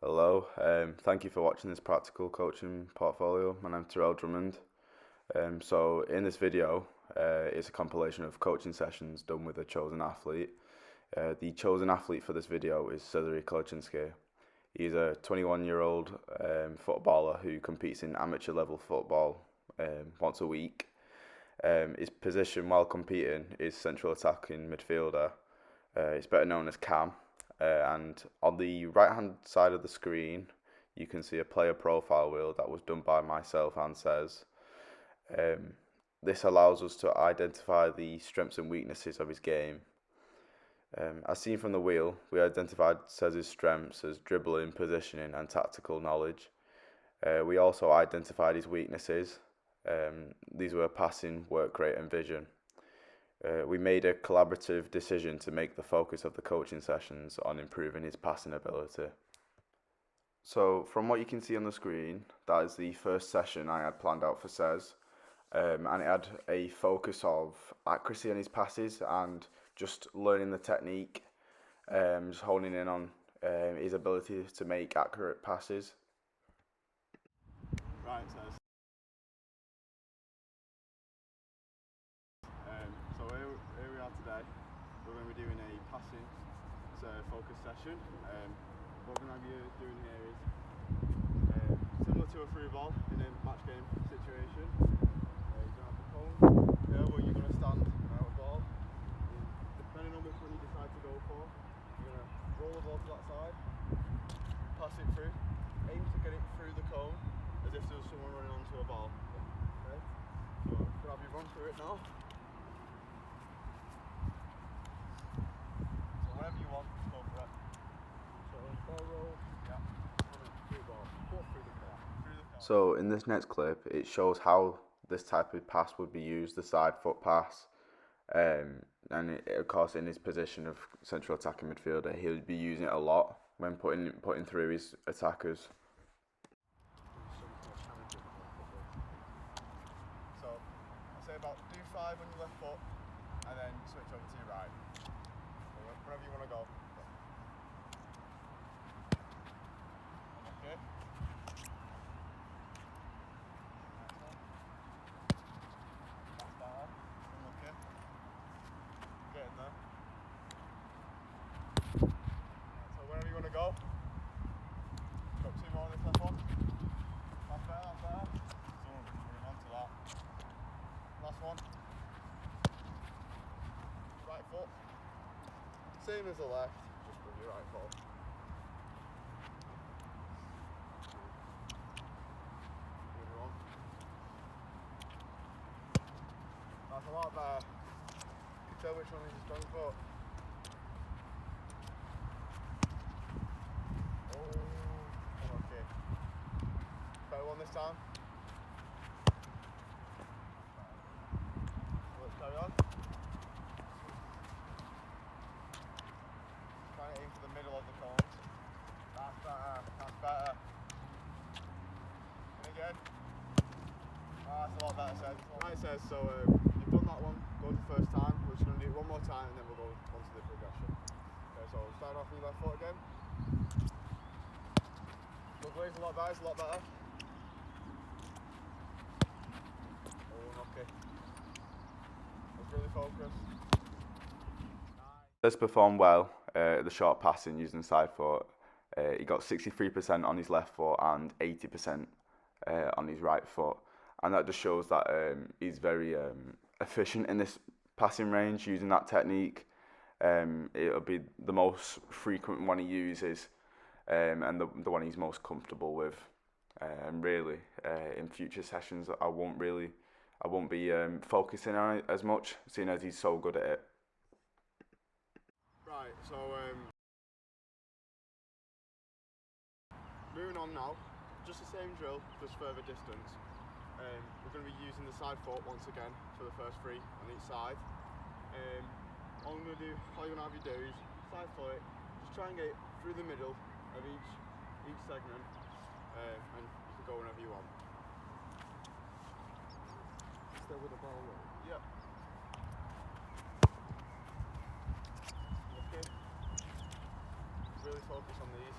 Hello, thank you for watching this practical coaching portfolio. My name's Terrell Drummond. So in this video, it's a compilation of coaching sessions done with a chosen athlete. The chosen athlete for this video is Cezary Kolczynski. He's a 21-year-old footballer who competes in amateur level football once a week. His position while competing is central attacking midfielder. He's better known as Cam. And on the right hand side of the screen you can see a player profile wheel that was done by myself and Cez. This allows us to identify the strengths and weaknesses of his game. As seen from the wheel, we identified Cez's strengths as dribbling, positioning and tactical knowledge. We also identified his weaknesses. These were passing, work rate and vision. We made a collaborative decision to make the focus of the coaching sessions on improving his passing ability. So from what you can see on the screen, that is the first session I had planned out for Cez, and it had a focus of accuracy on his passes and just learning the technique, just honing in on his ability to make accurate passes. Right, Cez. So here we are today. We're going to be doing a passing focus session. What we're going to be doing here is similar to a through ball in a match game situation. You're going to have the cone here where you're going to stand out of ball. Depending on which one you decide to go for, you're going to roll the ball to that side, pass it through, aim to get it through the cone as if there was someone running onto a ball. Okay? So grab your run through it now. Whatever you want, just go for it. So ball roll, yeah, through ball, through the car. So in this next clip, it shows how this type of pass would be used, the side foot pass. And of course in his position of central attacking midfielder, he'll be using it a lot when putting through his attackers. So I'll say about do 5 on your left foot and then switch over to your right. Wherever you want to go. Okay. That's better. Okay. Get in there. So wherever you want to go. Got 2 more on this left one. That's better, that's better. Someone running onto that. Last one. Right foot. Same as the left, just with your right foot. Good one. That's a lot better. You can tell which one is your strong foot. Oh, okay. Better one this time. Let's carry on. Aim for the middle of the cones. That's better, that's better. And again. That's a lot better, Cez. Right, Cez, so you've done that one, go the first time. We're just going to do it one more time and then we'll go on to the progression. Okay, so we'll start off with your left foot again. Lovely, it's a lot better, it's a lot better. Oh, okay. Let's really focus. Cez performed well. The short passing using side foot. He got 63% on his left foot and 80% on his right foot, and that just shows that he's very efficient in this passing range using that technique. It'll be the most frequent one he uses, and the one he's most comfortable with. Really, in future sessions, I won't be focusing on it as much, seeing as he's so good at it. Right, so moving on now, just the same drill, just further distance. We're going to be using the side foot once again for the first 3 on each side. All you're going to have you do is side foot it, just try and get it through the middle of each segment, and you can go whenever you want. Still with the ball roll? Yep. Okay. Really focus on these.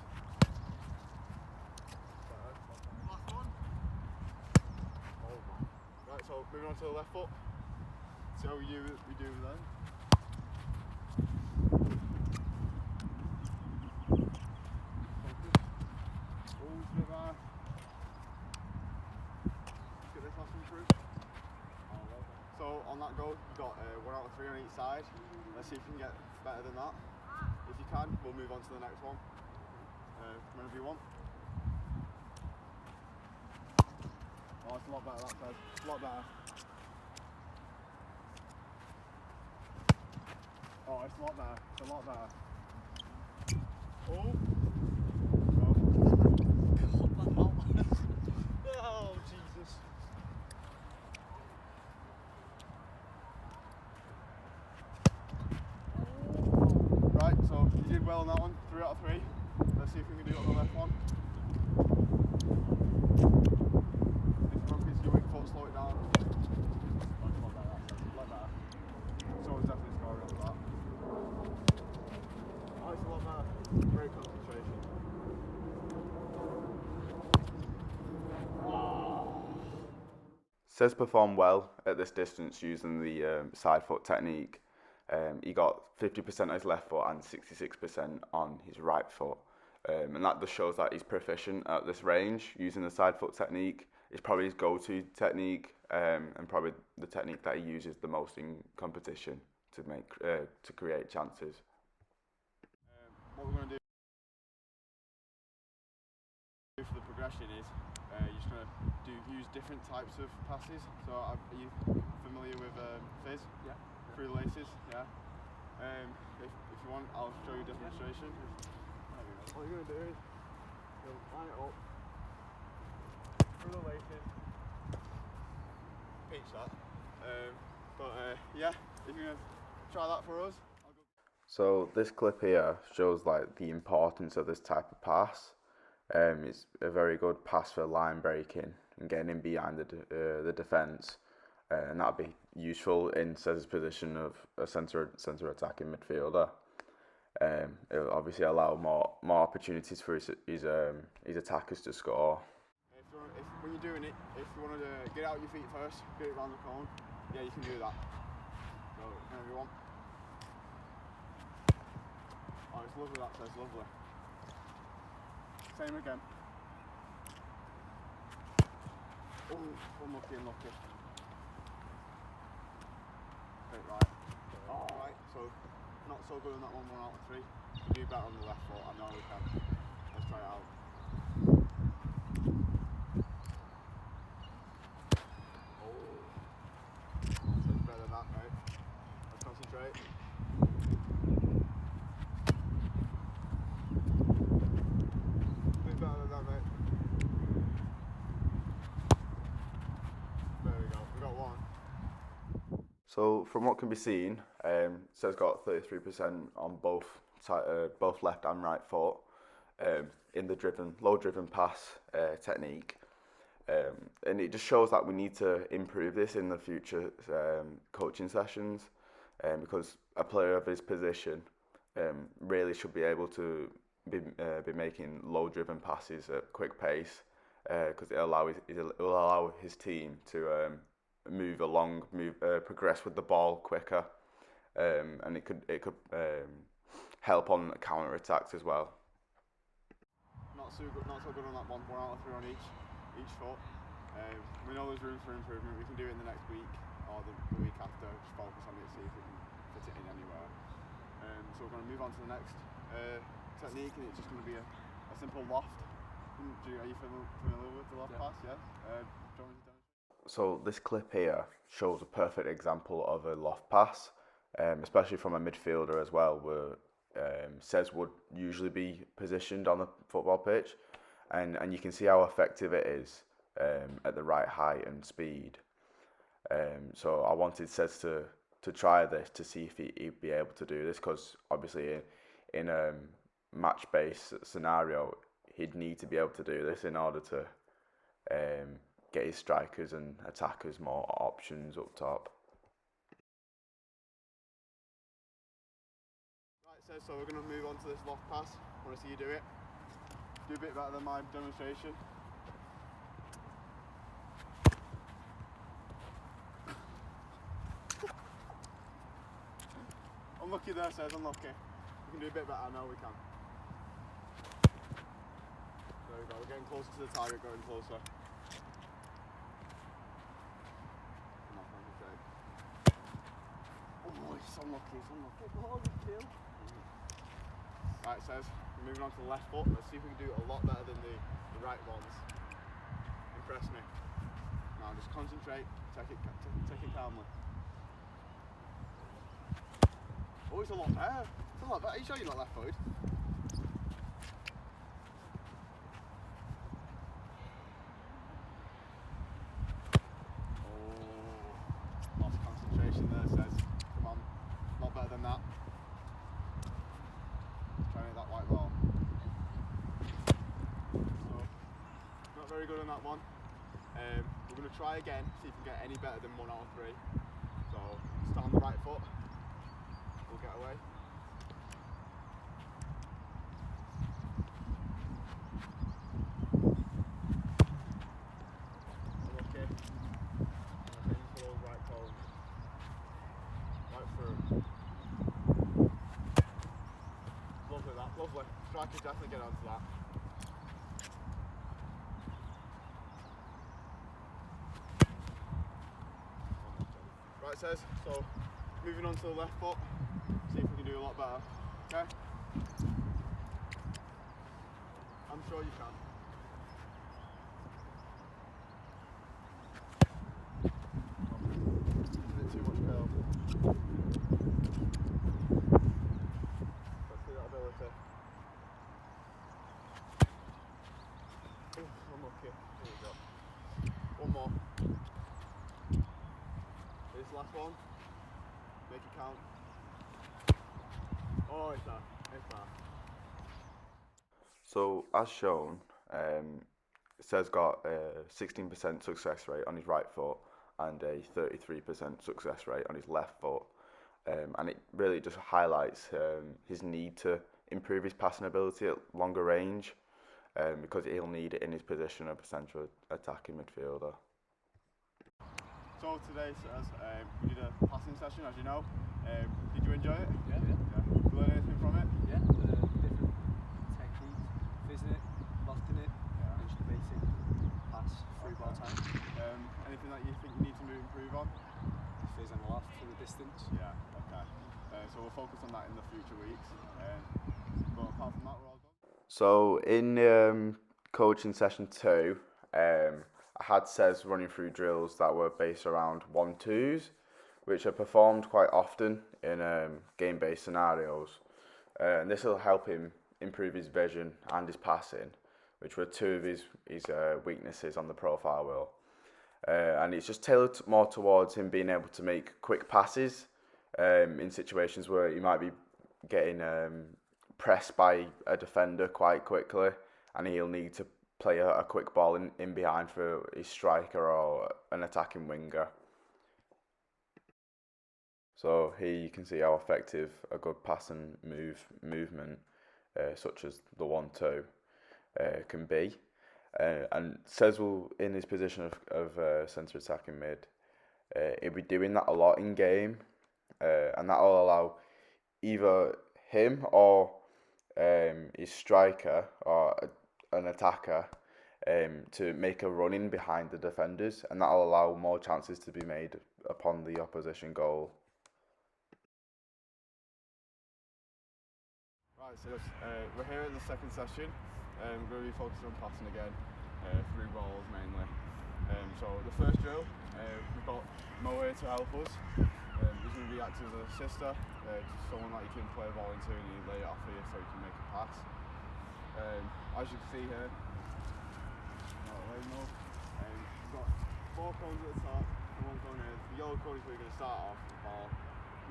So moving on to the left foot. See how we do with that. Get this last one through. So on that goal, you've got 1 out of 3 on each side. Let's see if you can get better than that. If you can, we'll move on to the next one. Whenever you want. Oh, it's a lot better, that says. It's a lot better. Oh, it's a lot better. It's a lot better. Oh. Oh, Jesus. Right, so you did well on that one. 3 out of 3. Let's see if we can do it on the left one. If you want your weak foot, slow it down. Like that. Someone's definitely scoring off that. Oh, it's a lot better. Great concentration. Says performed well at this distance using the side foot technique. He got 50% on his left foot and 66% on his right foot. And that just shows that he's proficient at this range using the side foot technique. It's probably his go-to technique, and probably the technique that he uses the most in competition to create chances. What we're going to do for the progression is you're just going to use different types of passes. So are you familiar with fizz? Yeah. Through the laces, yeah. If you want, I'll show you a demonstration. What you're going to do is you'll line it up through the laces. Pinch that. Yeah, if you're going to try that for us. So this clip here shows like the importance of this type of pass. It's a very good pass for line breaking and getting in behind the defence, and that'll be useful in Cez's position of a centre attacking midfielder. It will obviously allow more opportunities for his attackers to score. When you're doing it, if you want to get out your feet first, get it round the cone, yeah, you can do that. So whenever you want. Oh, it's lovely, that says lovely. Same again. Oh, unlucky. Okay, right. Alright, so not so good on that one, 1 out of 3. We can do better on the left foot, I know we can. Let's try it out. It's better than that, mate. Let's concentrate. Better than that, mate. There we go, we got one. So from what can be seen, Cez got 33% on both left and right foot in the low driven pass technique, and it just shows that we need to improve this in the future coaching sessions, because a player of his position really should be able to be making low driven passes at quick pace, because it will allow his team to progress with the ball quicker, and it could help on counter attacks as well. Not so good on that one. 1 out of 3 on each foot. We know there's room for improvement. We can do it in the next week or the week after. Just focus on it, see if we can fit it in anywhere. So we're going to move on to the next technique, and it's just going to be a simple loft. Are you familiar with the loft pass? Yeah. So this clip here shows a perfect example of a loft pass, especially from a midfielder as well, where Cez would usually be positioned on the football pitch, and you can see how effective it is at the right height and speed. So I wanted Cez to try this to see if he'd be able to do this, because obviously in a match-based scenario, he'd need to be able to do this in order to get his strikers and attackers more options up top. Right, so we're going to move on to this loft pass. I want to see you do it. Do a bit better than my demonstration. Unlucky there, says unlucky. We can do a bit better, I know we can. There we go, we're getting closer to the target, going closer. Come on, concentrate. Oh, it's unlucky, it's unlucky. Oh, good kill. Right, it says we're moving on to the left foot. Let's see if we can do it a lot better than the right ones. Impress me. Now just concentrate, take it calmly. Oh, it's a lot better. It's a lot better. Are you sure you're not left footed? Oh, lost concentration there, says. Come on, a lot better than that. Try and hit that white ball. So, not very good on that one. We're going to try again, see if we can get any better than 1 out of 3. So, start on the right foot. We'll get away. Okay. Aim for those right toes. Right through. Lovely that, lovely. Strikers definitely get onto that. Right, says, so moving on to the left foot, see if we can do a lot better, okay? I'm sure you can. It's a bit too much curl. Let's see that ability. Oof, unlucky. Here we go. One more. This last one, make it count. Oh, it's that. It's that. So as shown, Sez got a 16% success rate on his right foot and a 33% success rate on his left foot, and it really just highlights his need to improve his passing ability at longer range, because he'll need it in his position of a central attacking midfielder. So today, Sez, we did a passing session, as you know. Did you enjoy it? Yeah. Did you learn anything from it? Yeah, different techniques, fizzing it, lofting it, and just the basic pass, through ball time. Anything that you think you need to improve on? Fizz and loft for the distance. Yeah, okay. So we'll focus on that in the future weeks. But apart from that, we're all done. So in coaching session 2, I had Sez running through drills that were based around 1-2s, which are performed quite often in game-based scenarios. And this will help him improve his vision and his passing, which were 2 of his weaknesses on the profile wheel. And it's just tailored more towards him being able to make quick passes in situations where he might be getting pressed by a defender quite quickly, and he'll need to play a quick ball in behind for his striker or an attacking winger. So here you can see how effective a good passing movement, such as the 1-2, can be. And Sez will, in his position of centre attacking mid, he'll be doing that a lot in game, and that will allow either him or his striker or an attacker to make a run in behind the defenders, and that will allow more chances to be made upon the opposition goal. Right, so we're here at the second session. We're going to be focusing on passing again, through balls mainly. So the first drill, we've got Moe to help us. He's going to be acting as an assister, just someone that you can play a ball into and you lay it off for you so you can make a pass. As you can see here, we've got 4 cones at the top and 1 cone here. The yellow cone is where you're going to start off the ball.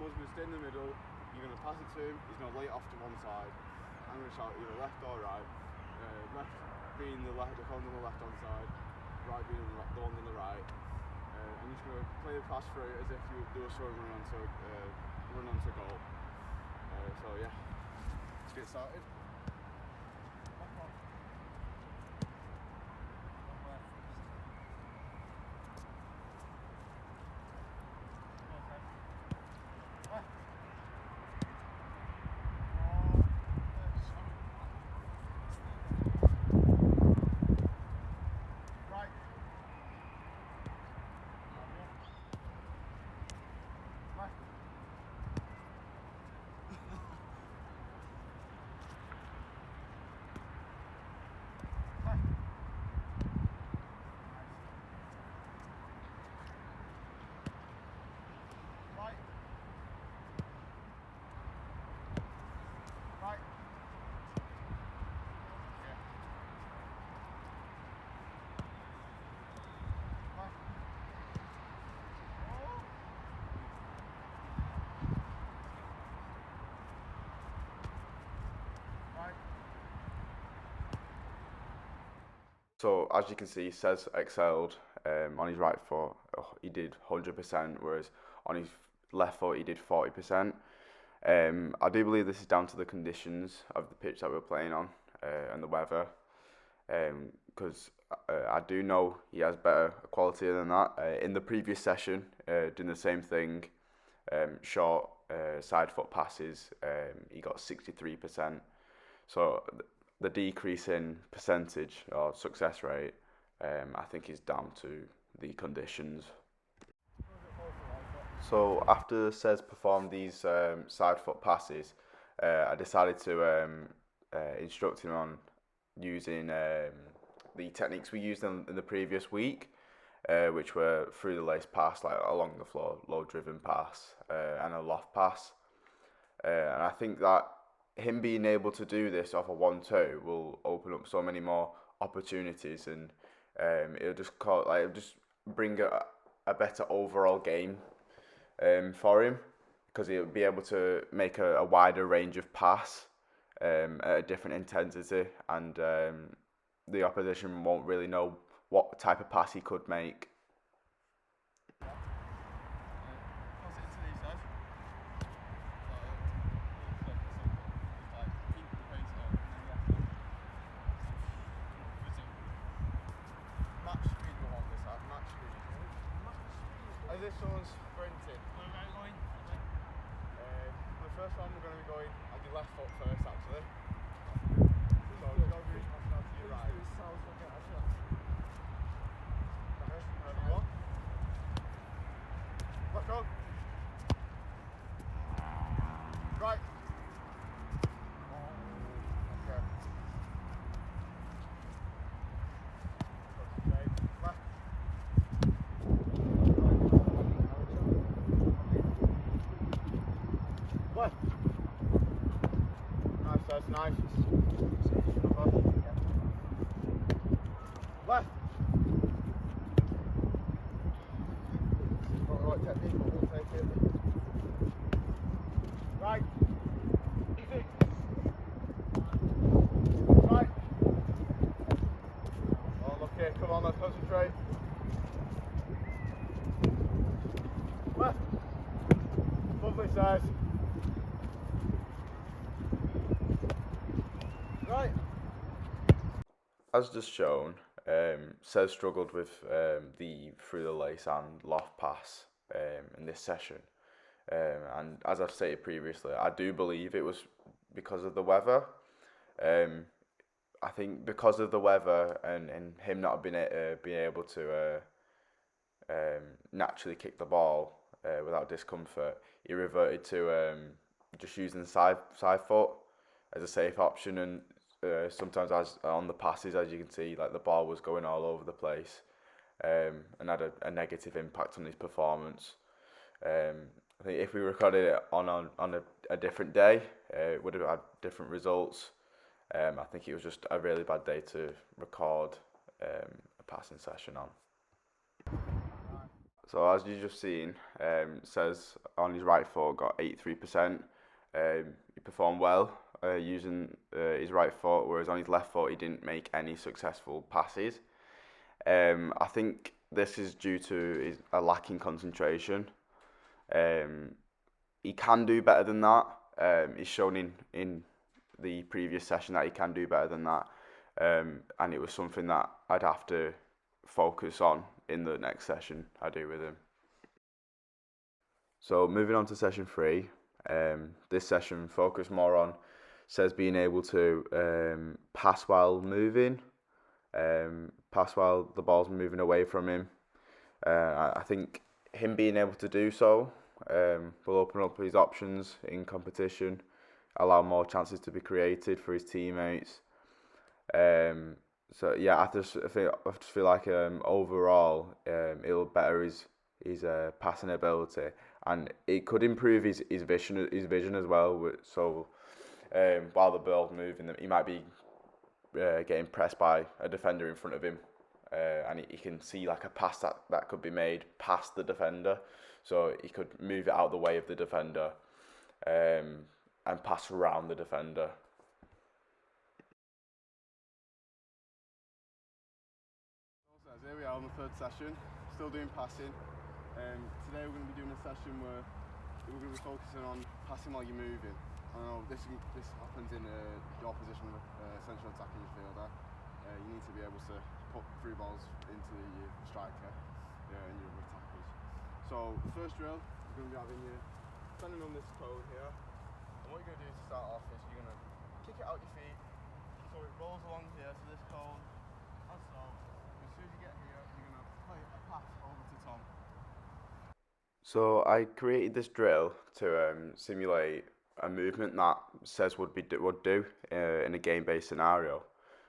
Mo's going to stay in the middle, you're going to pass it to him, he's going to lay it off to one side. I'm going to shout either left or right. Left being the cone on the left hand side, right being the one on the right. I'm just going to play the pass through as if they were sort of run onto goal. So yeah, let's get started. So as you can see, Says excelled on his right foot. He did 100%, whereas on his left foot he did 40%. I do believe this is down to the conditions of the pitch that we're playing on and the weather, because I do know he has better quality than that. In the previous session, doing the same thing, short side foot passes, he got 63%. So the decrease in percentage or success rate, I think, is down to the conditions. So after Says performed these side foot passes, I decided to instruct him on using the techniques we used in the previous week, which were through the lace pass, like along the floor, low driven pass, and a loft pass. And I think that him being able to do this off a 1-2 will open up so many more opportunities, and it'll just bring a better overall game for him, because he'll be able to make a wider range of pass at a different intensity, and the opposition won't really know what type of pass he could make. As if someone's sprinting. The first one we're going to be going on your left foot first, actually. So you're going to be passing out to your right. Wherever you want. Let go. Right. Okay. Concentrate. Left. Left. Nice, that's nice. Left. Not the right technique, but we'll take it. Right. Easy. Right. Oh, look here, come on, let's concentrate. Left. Lovely size. Right. As just shown, Says struggled with the through the lace and loft pass in this session, and as I've stated previously, I do believe it was because of the weather. I think because of the weather and him not being able to naturally kick the ball without discomfort, he reverted to just using side foot as a safe option, and sometimes as on the passes, as you can see, like the ball was going all over the place, and had a negative impact on his performance. I think if we recorded it on a different day, it would have had different results. I think it was just a really bad day to record a passing session on. So as you just seen, Says on his right foot got 83%. He performed well using his right foot, whereas on his left foot he didn't make any successful passes. I think this is due to a lack in concentration. He can do better than that. He's shown in the previous session that he can do better than that, and it was something that I'd have to focus on in the next session I do with him. So moving on to session 3, this session focused more on Says being able to pass while moving, pass while the ball's moving away from him. I think him being able to do so will open up his options in competition, allow more chances to be created for his teammates. So yeah, I just feel like overall it'll better his passing ability, and it could improve his vision as well. So while the ball's moving, he might be getting pressed by a defender in front of him, and he can see like a pass that could be made past the defender, so he could move it out the way of the defender and pass around the defender. we are on the third session, still doing passing. Today we're going to be doing a session where we're going to be focusing on passing while you're moving. I know this happens in your position of central attacking midfielder. You need to be able to put through balls into your striker and your attackers. So the first drill, you're going to be having you standing on this cone here. And what you're going to do to start off is you're going to kick it out your feet so it rolls along here to this cone. And so as soon as you get here, you're going to play a pass over to Tom. So I created this drill to simulate a movement that Says would do in a game-based scenario,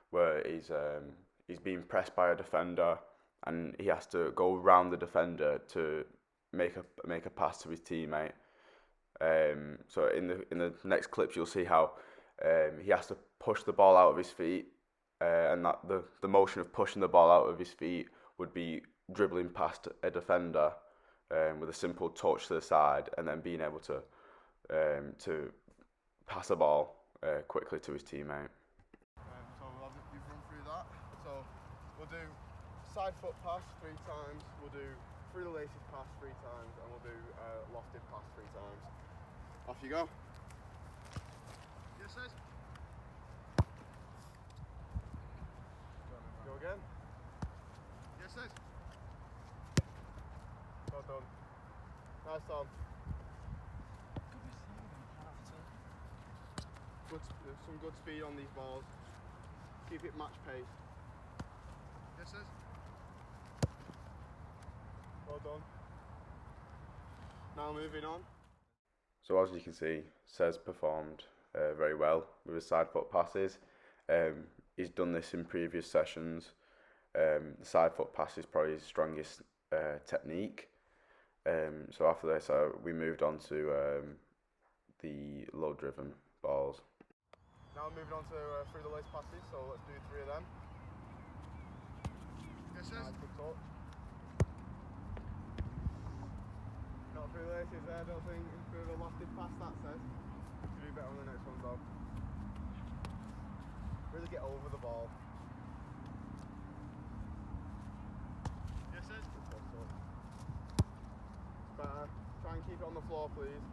where he's being pressed by a defender and he has to go around the defender to make a pass to his teammate. So in the next clips you'll see how he has to push the ball out of his feet, and that the motion of pushing the ball out of his feet would be dribbling past a defender with a simple touch to the side, and then being able to pass the ball quickly to his teammate. So you've run through that. So we'll do side foot pass 3 times, we'll do through the laces pass 3 times, and we'll do lofted pass 3 times. Off you go. Yes, sir. Go again. Yes, sir. Well done. Nice, Tom. Some good speed on these balls. Keep it match pace. Yes, sir. Well done. Now moving on. So as you can see, Says performed very well with his side foot passes. He's done this in previous sessions. The side foot pass is probably his strongest technique. So after this, we moved on to the low driven balls. Now moving on to through the lace passes, so let's do 3 of them. Yes, sir. Nice, good touch. Not through the laces there, I don't think. Through the lofted pass, that says. You do better on the next one, though. Really get over the ball. Yes, sir. Good touch. Better. Try and keep it on the floor, please.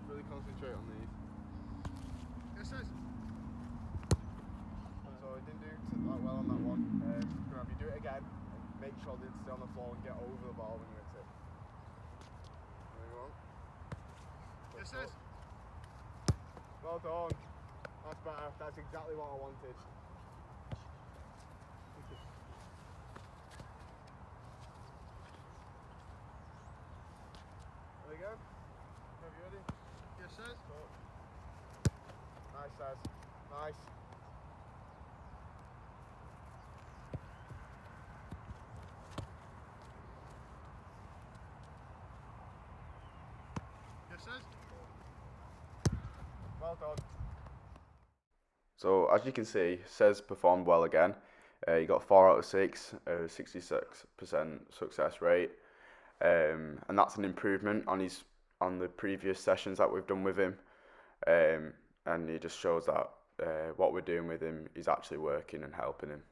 Really concentrate on these. Yes, sir. So I didn't do that well on that one. Gonna have you do it again. And make sure they stay on the floor and get over the ball when you hit it. There you go. Yes, sir. Well done. That's better. That's exactly what I wanted. There we go. Have you ready? Yes, sir. Nice, Saz. Nice. Yes, sir. Well done. So as you can see, Says performed well again. He got 4 out of 6, 66% success rate, and that's an improvement on the previous sessions that we've done with him. And it just shows that what we're doing with him is actually working and helping him.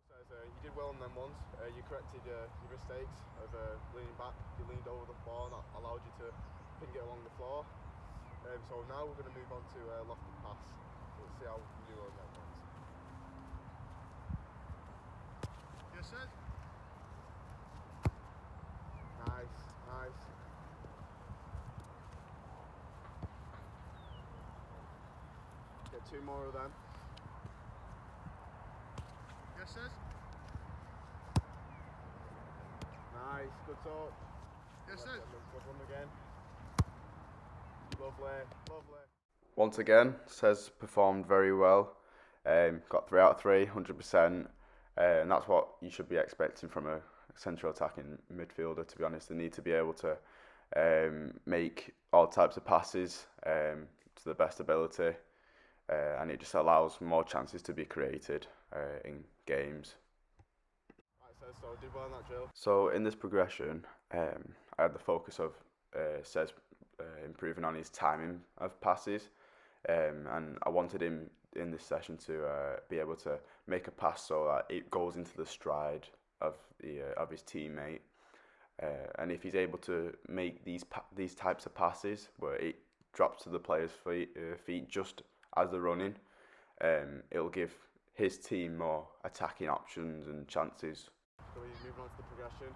You did well on them ones. You corrected your mistakes of leaning back. You leaned over the ball, and that allowed you to ping it along the floor. So now we're going to move on to lofted pass. Let's see how we can do on them ones. Yes, sir. Nice, nice. Get 2 more of them. Yes, sir. Nice, good touch. Yes, sir. Good one again. Lovely, lovely. Once again, Says performed very well. Got 3 out of 3, 100%. And that's what you should be expecting from a central attacking midfielder, to be honest. They need to be able to make all types of passes to the best ability. And it just allows more chances to be created in games. Right, so did well on that drill. So in this progression, I had the focus of Says improving on his timing of passes. and I wanted him in this session to be able to make a pass so that it goes into the stride of his teammate. And if he's able to make these types of passes where it drops to the player's feet just as they're running, it'll give his team more attacking options and chances. So we're moving on to the progression.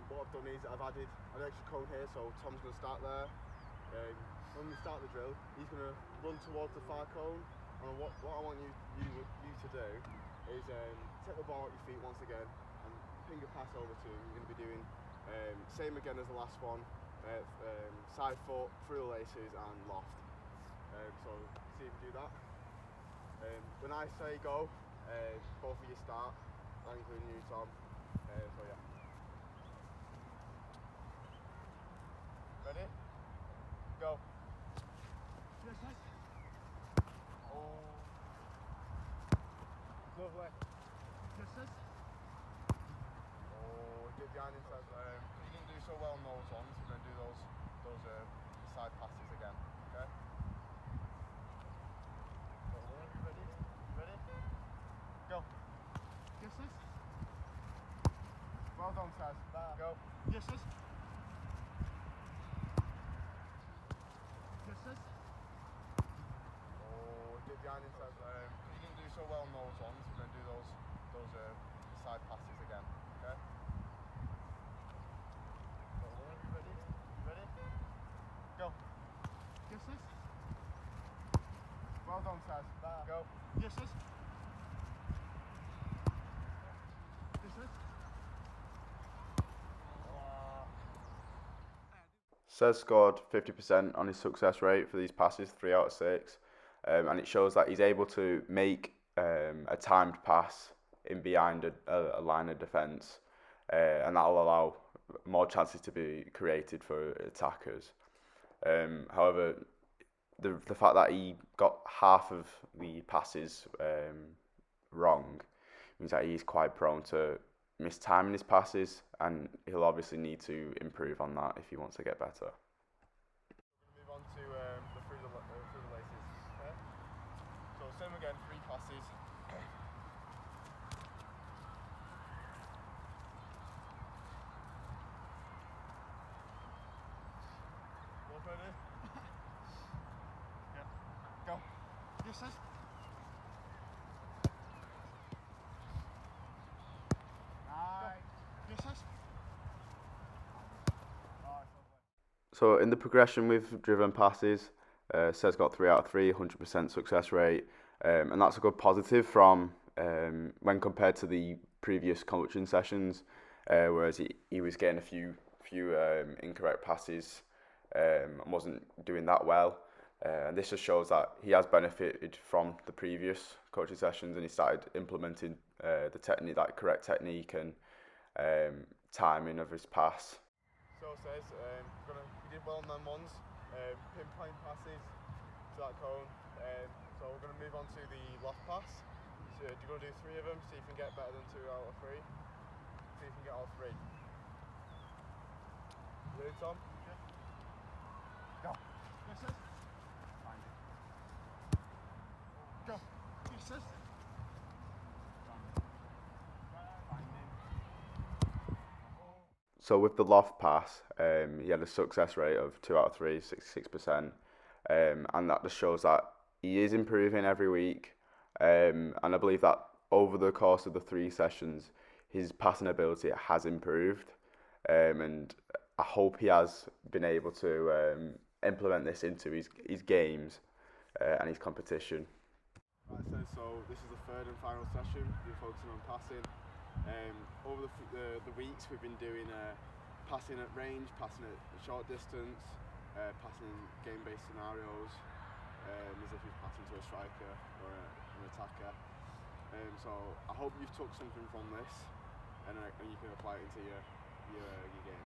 What I've done is I've added an extra cone here, so Tom's going to start there. When we start the drill, he's going to run towards the far cone, and what I want you to do is take the ball at your feet once again and ping a pass over to him. You're going to be doing same again as the last one, side foot, through the laces and loft. So see if you do that. When I say go, both of you start, including you, Tom. So yeah. Ready? Go. Yes, yes. Oh. Lovely. Yes, yes. Oh, get behind inside. You didn't do so well on those ones. We're going to do those side passes again. Okay. So, you ready? You ready? Go. Yes, yes. Well done, Taz. Go. Yes, yes. Yes, yes. Oh, get behind inside. You didn't do so well on those ones. We're going to do those side passes again. Okay. So, you ready? You ready? Go. Yes, yes. Well done, Taz. Go. Yes, yes. Yes, yes. Sez scored 50% on his success rate for these passes, 3 out of 6, and it shows that he's able to make a timed pass in behind a line of defence, and that'll allow more chances to be created for attackers. However, the fact that he got half of the passes wrong means that he's quite prone to mistiming his passes, and he'll obviously need to improve on that if he wants to get better. Move on to the through the laces. Okay. So same again, 3 passes. Both ready? Yeah. Go. Yes, yes. Yes, yes. So in the progression with driven passes, Sez got 3 out of 3, 100% success rate, and that's a good positive from when compared to the previous coaching sessions, whereas he was getting a few incorrect passes and wasn't doing that well. And this just shows that he has benefited from the previous coaching sessions, and he started implementing the technique, that correct technique and timing of his pass. So Says, he did well on them ones, pinpoint passes to that cone. So we're going to move on to the loft pass. So you're going to do 3 of them, see if you can get better than 2 out of 3. See if you can get all 3. Ready, Tom? Yeah. Go. Yes, yes. Find it. Go. Yes, yes. So with the loft pass, he had a success rate of 2 out of 3, 66%, and that just shows that he is improving every week. And I believe that over the course of the 3 sessions, his passing ability has improved, and I hope he has been able to implement this into his games and his competition. Right, so this is the 3rd and final session. We're focusing on passing. Over the weeks we've been doing passing at range, passing at short distance, passing in game-based scenarios, as if you're passing to a striker or an attacker. So I hope you've took something from this and you can apply it into your game.